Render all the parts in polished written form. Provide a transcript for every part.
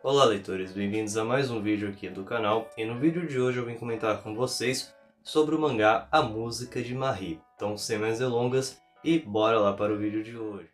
Olá leitores, bem-vindos a mais um vídeo aqui do canal, e no vídeo de hoje eu vim comentar com vocês sobre o mangá A Música de Marie. Então sem mais delongas, e bora lá para o vídeo de hoje.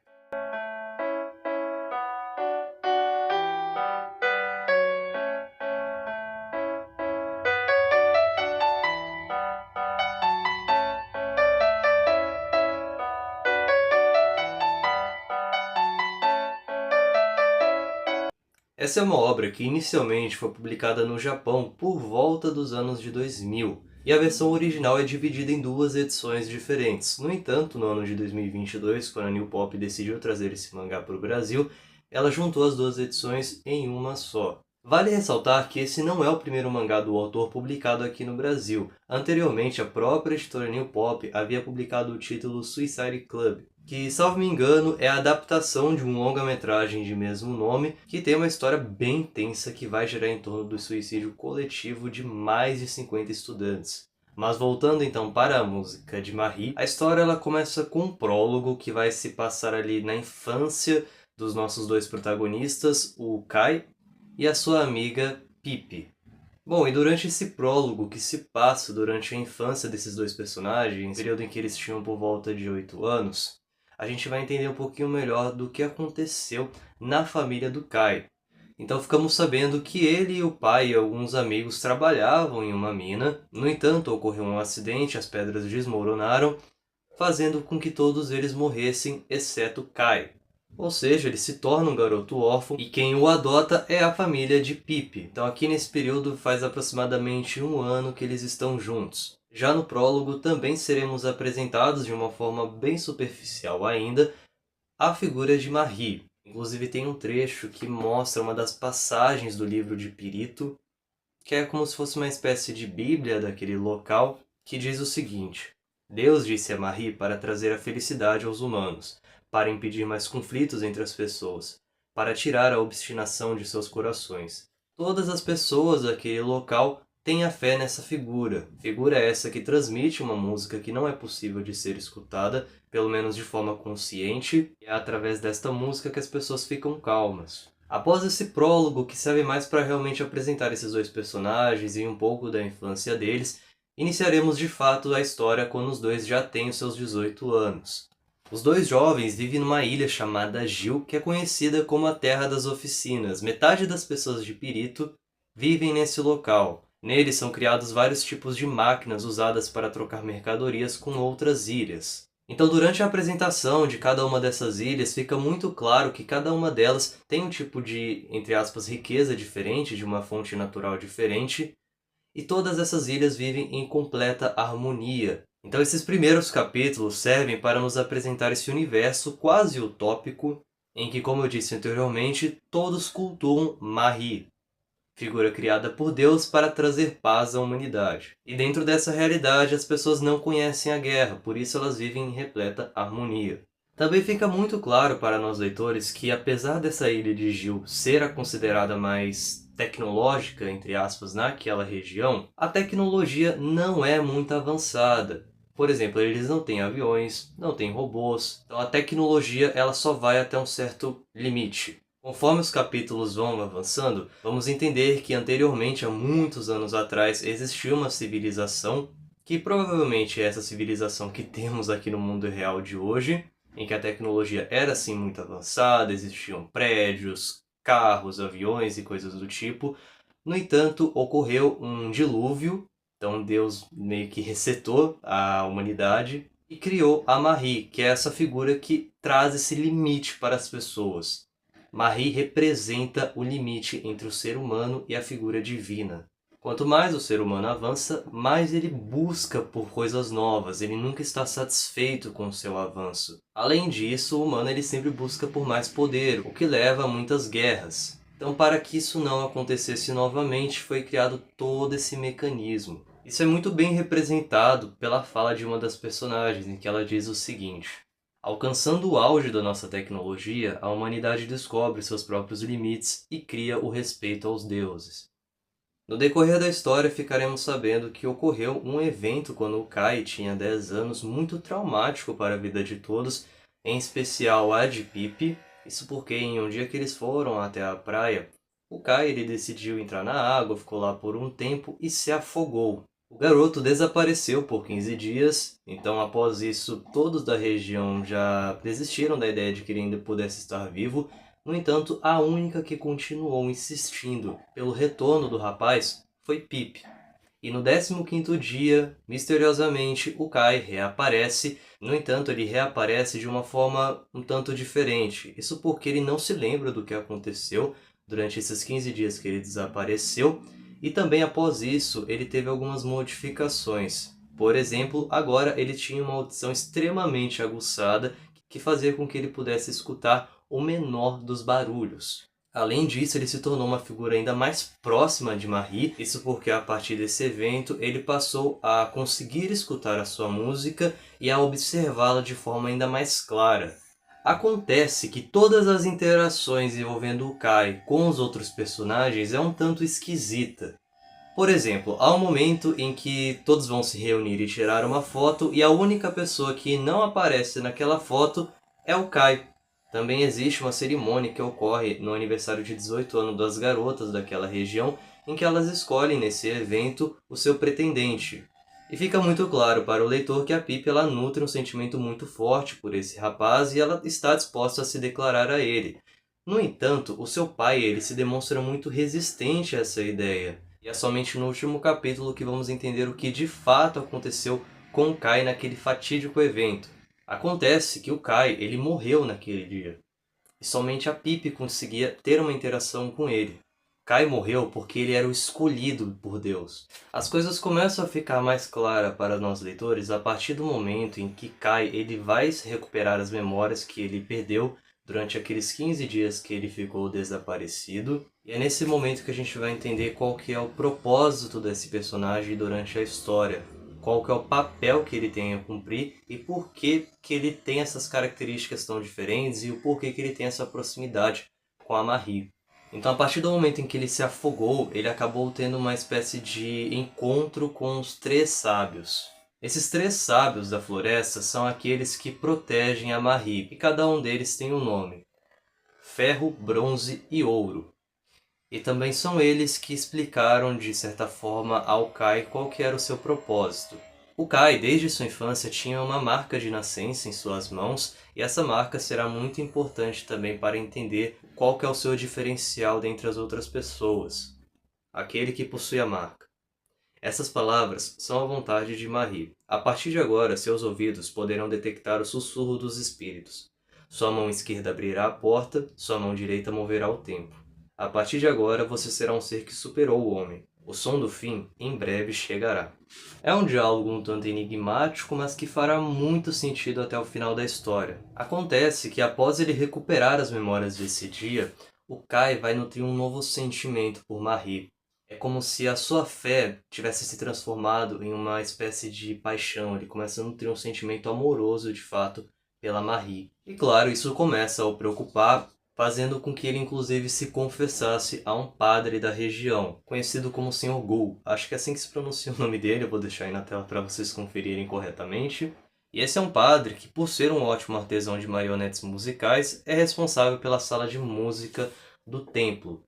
Essa é uma obra que inicialmente foi publicada no Japão por volta dos anos de 2000, e a versão original é dividida em duas edições diferentes. No entanto, no ano de 2022, quando a New Pop decidiu trazer esse mangá para o Brasil, ela juntou as duas edições em uma só. Vale ressaltar que esse não é o primeiro mangá do autor publicado aqui no Brasil. Anteriormente, a própria editora New Pop havia publicado o título Suicide Club, que, salvo me engano, é a adaptação de um longa-metragem de mesmo nome, que tem uma história bem tensa que vai girar em torno do suicídio coletivo de mais de 50 estudantes. Mas voltando então para a música de Marie, a história ela começa com um prólogo que vai se passar ali na infância dos nossos dois protagonistas, o Kai e a sua amiga Pipi. Bom, e durante esse prólogo que se passa durante a infância desses dois personagens, período em que eles tinham por volta de 8 anos, a gente vai entender um pouquinho melhor do que aconteceu na família do Kai. Então ficamos sabendo que ele e o pai e alguns amigos trabalhavam em uma mina. No entanto, ocorreu um acidente, as pedras desmoronaram, fazendo com que todos eles morressem, exceto Kai. Ou seja, ele se torna um garoto órfão e quem o adota é a família de Pipi. Então aqui nesse período faz aproximadamente um ano que eles estão juntos. Já no prólogo também seremos apresentados de uma forma bem superficial ainda a figura de Marie. Inclusive tem um trecho que mostra uma das passagens do livro de Pirito, que é como se fosse uma espécie de bíblia daquele local, que diz o seguinte: Deus disse a Marie para trazer a felicidade aos humanos, para impedir mais conflitos entre as pessoas, para tirar a obstinação de seus corações. Todas as pessoas daquele local têm a fé nessa figura essa que transmite uma música que não é possível de ser escutada, pelo menos de forma consciente, e é através desta música que as pessoas ficam calmas. Após esse prólogo, que serve mais para realmente apresentar esses dois personagens e um pouco da infância deles, iniciaremos de fato a história quando os dois já têm os seus 18 anos. Os dois jovens vivem numa ilha chamada Gil, que é conhecida como a Terra das Oficinas. Metade das pessoas de Pirito vivem nesse local. Nele são criados vários tipos de máquinas usadas para trocar mercadorias com outras ilhas. Então, durante a apresentação de cada uma dessas ilhas, fica muito claro que cada uma delas tem um tipo de, entre aspas, riqueza diferente, de uma fonte natural diferente, e todas essas ilhas vivem em completa harmonia. Então esses primeiros capítulos servem para nos apresentar esse universo quase utópico, em que, como eu disse anteriormente, todos cultuam Marie, figura criada por Deus para trazer paz à humanidade. E dentro dessa realidade as pessoas não conhecem a guerra, por isso elas vivem em repleta harmonia. Também fica muito claro para nós leitores que, apesar dessa ilha de Gil ser a considerada mais tecnológica, entre aspas, naquela região, a tecnologia não é muito avançada. Por exemplo, eles não têm aviões, não têm robôs, então a tecnologia ela só vai até um certo limite. Conforme os capítulos vão avançando, vamos entender que anteriormente, há muitos anos atrás, existiu uma civilização, que provavelmente é essa civilização que temos aqui no mundo real de hoje, em que a tecnologia era assim muito avançada, existiam prédios, carros, aviões e coisas do tipo. No entanto, ocorreu um dilúvio, então Deus meio que resetou a humanidade e criou a Marie, que é essa figura que traz esse limite para as pessoas. Marie representa o limite entre o ser humano e a figura divina. Quanto mais o ser humano avança, mais ele busca por coisas novas, ele nunca está satisfeito com o seu avanço. Além disso, o humano ele sempre busca por mais poder, o que leva a muitas guerras. Então, para que isso não acontecesse novamente, foi criado todo esse mecanismo. Isso é muito bem representado pela fala de uma das personagens, em que ela diz o seguinte: alcançando o auge da nossa tecnologia, a humanidade descobre seus próprios limites e cria o respeito aos deuses. No decorrer da história, ficaremos sabendo que ocorreu um evento quando o Kai tinha 10 anos muito traumático para a vida de todos, em especial a de Pipi. Isso porque em um dia que eles foram até a praia, O Kai ele decidiu entrar na água, ficou lá por um tempo e se afogou. O garoto desapareceu por 15 dias, então após isso todos da região já desistiram da ideia de que ele ainda pudesse estar vivo. No entanto, a única que continuou insistindo pelo retorno do rapaz foi Pip. E no 15º dia, misteriosamente, o Kai reaparece. No entanto, ele reaparece de uma forma um tanto diferente. Isso porque ele não se lembra do que aconteceu durante esses 15 dias que ele desapareceu. E também após isso, ele teve algumas modificações. Por exemplo, agora ele tinha uma audição extremamente aguçada que fazia com que ele pudesse escutar o menor dos barulhos. Além disso, ele se tornou uma figura ainda mais próxima de Marie, isso porque a partir desse evento ele passou a conseguir escutar a sua música e a observá-la de forma ainda mais clara. Acontece que todas as interações envolvendo o Kai com os outros personagens é um tanto esquisita. Por exemplo, há um momento em que todos vão se reunir e tirar uma foto e a única pessoa que não aparece naquela foto é o Kai. Também existe uma cerimônia que ocorre no aniversário de 18 anos das garotas daquela região, em que elas escolhem nesse evento o seu pretendente. E fica muito claro para o leitor que a Pip ela nutre um sentimento muito forte por esse rapaz e ela está disposta a se declarar a ele. No entanto, o seu pai ele se demonstra muito resistente a essa ideia. E é somente no último capítulo que vamos entender o que de fato aconteceu com o Kai naquele fatídico evento. Acontece que o Kai ele morreu naquele dia, e somente a Pip conseguia ter uma interação com ele. Kai morreu porque ele era o escolhido por Deus. As coisas começam a ficar mais claras para nós leitores a partir do momento em que Kai ele vai recuperar as memórias que ele perdeu durante aqueles 15 dias que ele ficou desaparecido. E é nesse momento que a gente vai entender qual que é o propósito desse personagem durante a história. Qual que é o papel que ele tem a cumprir e por que ele tem essas características tão diferentes e o porquê que ele tem essa proximidade com a Marie. Então, a partir do momento em que ele se afogou, ele acabou tendo uma espécie de encontro com os três sábios. Esses três sábios da floresta são aqueles que protegem a Marie, e cada um deles tem um nome: Ferro, Bronze e Ouro. E também são eles que explicaram, de certa forma, ao Kai qual que era o seu propósito. O Kai, desde sua infância, tinha uma marca de nascença em suas mãos, e essa marca será muito importante também para entender qual que é o seu diferencial dentre as outras pessoas. Aquele que possui a marca. Essas palavras são a vontade de Marie. A partir de agora, seus ouvidos poderão detectar o sussurro dos espíritos. Sua mão esquerda abrirá a porta, sua mão direita moverá o tempo. A partir de agora, você será um ser que superou o homem. O som do fim, em breve, chegará. É um diálogo um tanto enigmático, mas que fará muito sentido até o final da história. Acontece que após ele recuperar as memórias desse dia, o Kai vai nutrir um novo sentimento por Marie. É como se a sua fé tivesse se transformado em uma espécie de paixão. Ele começa a nutrir um sentimento amoroso, de fato, pela Marie. E claro, isso começa a o preocupar, fazendo com que ele inclusive se confessasse a um padre da região, conhecido como Sr. Gul. Acho que é assim que se pronuncia o nome dele, eu vou deixar aí na tela para vocês conferirem corretamente. E esse é um padre que, por ser um ótimo artesão de marionetes musicais, é responsável pela sala de música do templo.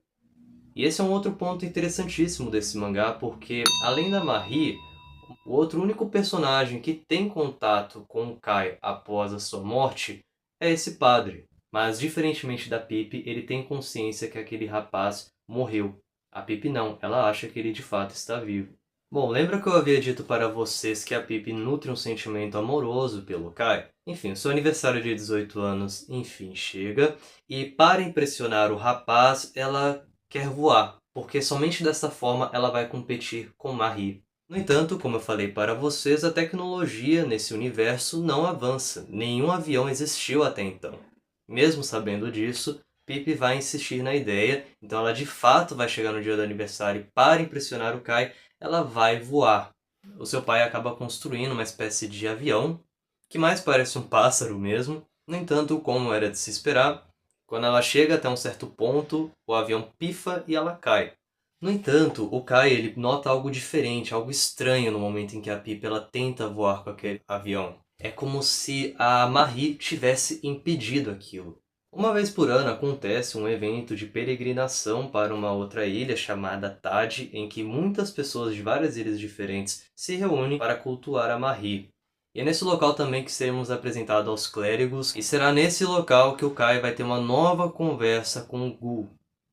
E esse é um outro ponto interessantíssimo desse mangá, porque além da Marie, o outro único personagem que tem contato com o Kai após a sua morte é esse padre. Mas, diferentemente da Pip, ele tem consciência que aquele rapaz morreu. A Pip não, ela acha que ele de fato está vivo. Bom, lembra que eu havia dito para vocês que a Pip nutre um sentimento amoroso pelo Kai? Enfim, seu aniversário de 18 anos, enfim, chega. E para impressionar o rapaz, ela quer voar, porque somente dessa forma ela vai competir com Marie. No entanto, como eu falei para vocês, a tecnologia nesse universo não avança. Nenhum avião existiu até então. Mesmo sabendo disso, Pip vai insistir na ideia, então ela de fato vai chegar no dia do aniversário e para impressionar o Kai, ela vai voar. O seu pai acaba construindo uma espécie de avião, que mais parece um pássaro mesmo. No entanto, como era de se esperar, quando ela chega até um certo ponto, o avião pifa e ela cai. No entanto, o Kai ele nota algo diferente, algo estranho no momento em que a Pip ela tenta voar com aquele avião. É como se a Marie tivesse impedido aquilo. Uma vez por ano acontece um evento de peregrinação para uma outra ilha chamada Tad, em que muitas pessoas de várias ilhas diferentes se reúnem para cultuar a Marie. E é nesse local também que seremos apresentados aos clérigos, e será nesse local que o Kai vai ter uma nova conversa com o Gu.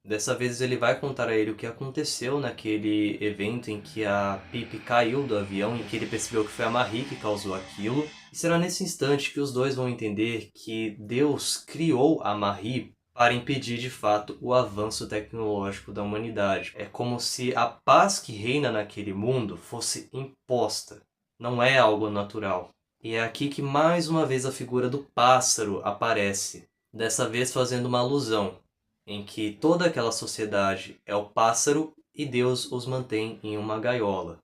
Dessa vez ele vai contar a ele o que aconteceu naquele evento em que a Pip caiu do avião, em que ele percebeu que foi a Marie que causou aquilo. E será nesse instante que os dois vão entender que Deus criou a Marie para impedir de fato o avanço tecnológico da humanidade. É como se a paz que reina naquele mundo fosse imposta, não é algo natural. E é aqui que mais uma vez a figura do pássaro aparece, dessa vez fazendo uma alusão em que toda aquela sociedade é o pássaro e Deus os mantém em uma gaiola.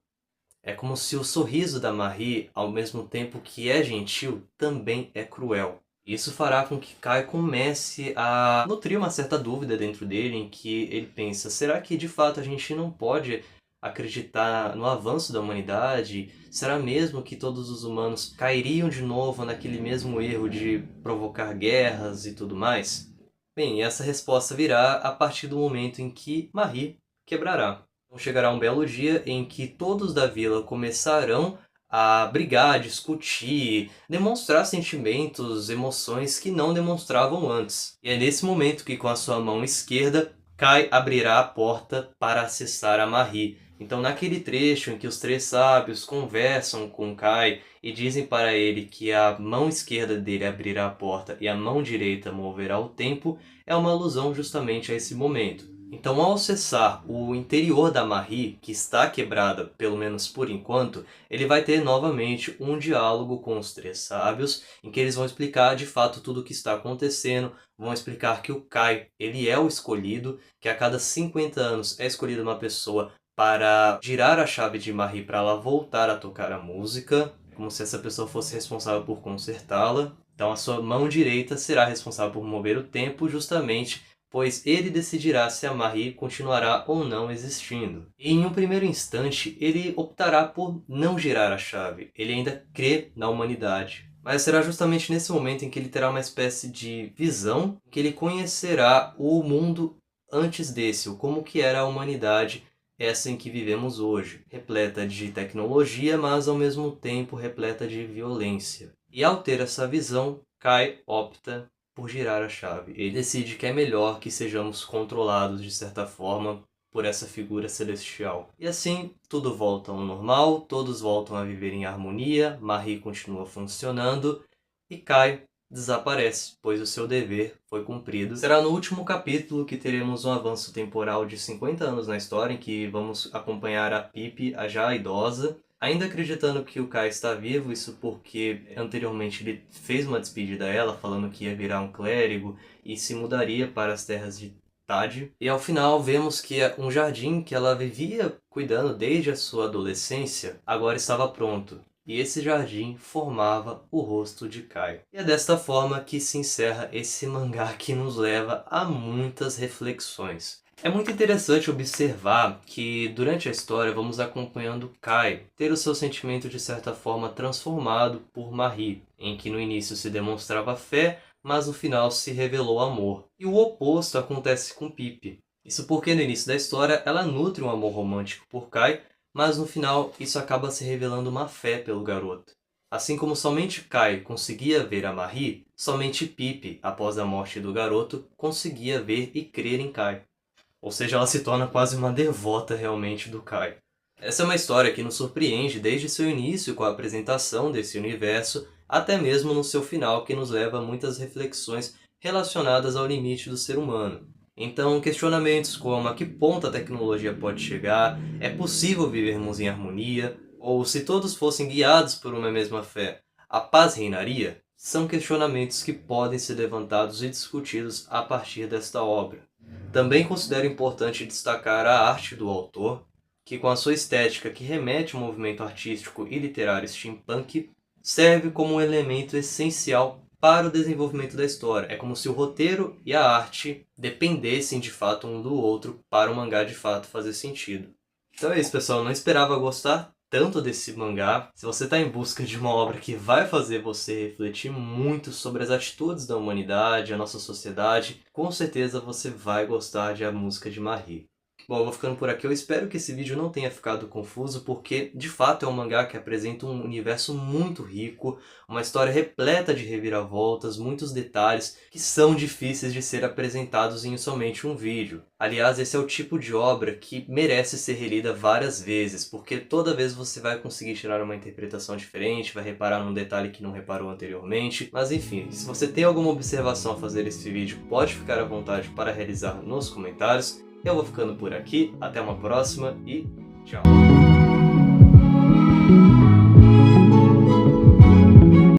É como se o sorriso da Marie, ao mesmo tempo que é gentil, também é cruel. Isso fará com que Kai comece a nutrir uma certa dúvida dentro dele, em que ele pensa, será que de fato a gente não pode acreditar no avanço da humanidade? Será mesmo que todos os humanos cairiam de novo naquele mesmo erro de provocar guerras e tudo mais? Bem, essa resposta virá a partir do momento em que Marie quebrará. Então chegará um belo dia em que todos da vila começarão a brigar, discutir, demonstrar sentimentos, emoções que não demonstravam antes. E é nesse momento que com a sua mão esquerda, Kai abrirá a porta para acessar a Marie. Então naquele trecho em que os três sábios conversam com Kai e dizem para ele que a mão esquerda dele abrirá a porta e a mão direita moverá o tempo, é uma alusão justamente a esse momento. Então, ao acessar o interior da Marie, que está quebrada, pelo menos por enquanto, ele vai ter novamente um diálogo com os três sábios, em que eles vão explicar de fato tudo o que está acontecendo, vão explicar que o Kai, ele é o escolhido, que a cada 50 anos é escolhida uma pessoa para girar a chave de Marie para ela voltar a tocar a música, como se essa pessoa fosse responsável por consertá-la. Então a sua mão direita será responsável por mover o tempo, justamente pois ele decidirá se a Marie continuará ou não existindo. E em um primeiro instante, ele optará por não girar a chave. Ele ainda crê na humanidade. Mas será justamente nesse momento em que ele terá uma espécie de visão, que ele conhecerá o mundo antes desse, o como que era a humanidade, essa em que vivemos hoje, repleta de tecnologia, mas ao mesmo tempo repleta de violência. E ao ter essa visão, Kai opta por girar a chave. Ele decide que é melhor que sejamos controlados de certa forma por essa figura celestial. E assim, tudo volta ao normal, todos voltam a viver em harmonia, Marie continua funcionando e Kai desaparece, pois o seu dever foi cumprido. Será no último capítulo que teremos um avanço temporal de 50 anos na história, em que vamos acompanhar a Pip, a já idosa, ainda acreditando que o Kai está vivo, isso porque anteriormente ele fez uma despedida a ela, falando que ia virar um clérigo e se mudaria para as terras de Tad. E ao final vemos que um jardim que ela vivia cuidando desde a sua adolescência, agora estava pronto. E esse jardim formava o rosto de Kai. E é desta forma que se encerra esse mangá que nos leva a muitas reflexões. É muito interessante observar que durante a história vamos acompanhando Kai ter o seu sentimento de certa forma transformado por Marie, em que no início se demonstrava fé, mas no final se revelou amor. E o oposto acontece com Pip. Isso porque no início da história ela nutre um amor romântico por Kai, mas no final isso acaba se revelando uma fé pelo garoto. Assim como somente Kai conseguia ver a Marie, somente Pip, após a morte do garoto, conseguia ver e crer em Kai. Ou seja, ela se torna quase uma devota realmente do Kai. Essa é uma história que nos surpreende desde seu início com a apresentação desse universo, até mesmo no seu final, que nos leva a muitas reflexões relacionadas ao limite do ser humano. Então, questionamentos como a que ponto a tecnologia pode chegar, é possível vivermos em harmonia, ou se todos fossem guiados por uma mesma fé, a paz reinaria? São questionamentos que podem ser levantados e discutidos a partir desta obra. Também considero importante destacar a arte do autor, que com a sua estética que remete ao movimento artístico e literário steampunk, serve como um elemento essencial para o desenvolvimento da história. É como se o roteiro e a arte dependessem de fato um do outro para o mangá de fato fazer sentido. Então é isso, pessoal. Eu não esperava gostar tanto desse mangá, se você está em busca de uma obra que vai fazer você refletir muito sobre as atitudes da humanidade, a nossa sociedade, com certeza você vai gostar de A Música de Marie. Bom, eu vou ficando por aqui. Eu espero que esse vídeo não tenha ficado confuso, porque de fato é um mangá que apresenta um universo muito rico, uma história repleta de reviravoltas, muitos detalhes que são difíceis de ser apresentados em somente um vídeo. Aliás, esse é o tipo de obra que merece ser relida várias vezes, porque toda vez você vai conseguir tirar uma interpretação diferente, vai reparar num detalhe que não reparou anteriormente. Mas enfim, se você tem alguma observação a fazer esse vídeo, pode ficar à vontade para realizar nos comentários. Eu vou ficando por aqui, até uma próxima e tchau!